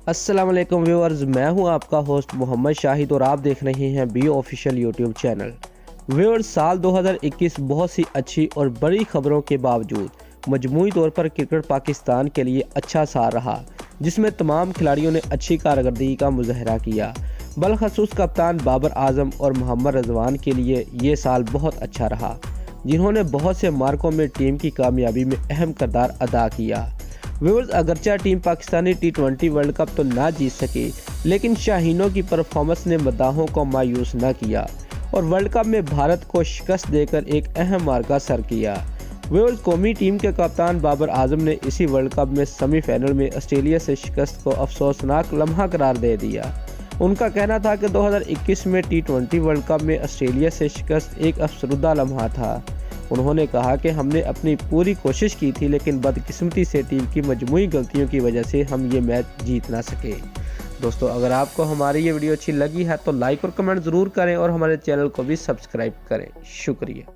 अस्सलाम वालेकुम व्यूअर्स, मैं हूं आपका होस्ट मोहम्मद शाहिद और आप देख रहे हैं B official YouTube channel. Viewers, साल 2021 बहुत सी अच्छी और बड़ी खबरों के बावजूद मजमूई तौर पर क्रिकेट पाकिस्तान के लिए अच्छा साल रहा, जिसमें तमाम खिलाड़ियों ने अच्छी कारकर्दगी का मुजाहरा किया। बलखसूस कप्तान बाबर आजम और मोहम्मद रिजवान के लिए ये साल बहुत अच्छा रहा, जिन्होंने बहुत से मार्कों में टीम की कामयाबी में अहम किरदार अदा किया। व्यूअर्स, अगरचे team Pakistani T20 world cup तो ना जीत सकी, लेकिन शाहीनों की परफॉर्मेंस ने मद्दाहों को मायूस न किया और वर्ल्ड कप में भारत को शिकस्त देकर एक अहम मार्का सर किया। व्यूअर्स, कौमी टीम के कप्तान बाबर आजम ने इसी वर्ल्ड कप में सेमीफाइनल में ऑस्ट्रेलिया से शिकस्त को अफसोसनाक लम्हा करार दे दिया। उनका कहना था कि 2021 में T20 वर्ल्ड कप में ऑस्ट्रेलिया से शिकस्त एक अफसरदा लम्हा था। उन्होंने कहा कि हमने अपनी पूरी कोशिश की थी, लेकिन बदकिस्मती से टीम की मजमूई गलतियों की वजह से हम ये मैच जीत ना सके। दोस्तों, अगर आपको हमारी ये वीडियो अच्छी लगी है तो लाइक और कमेंट ज़रूर करें और हमारे चैनल को भी सब्सक्राइब करें। शुक्रिया।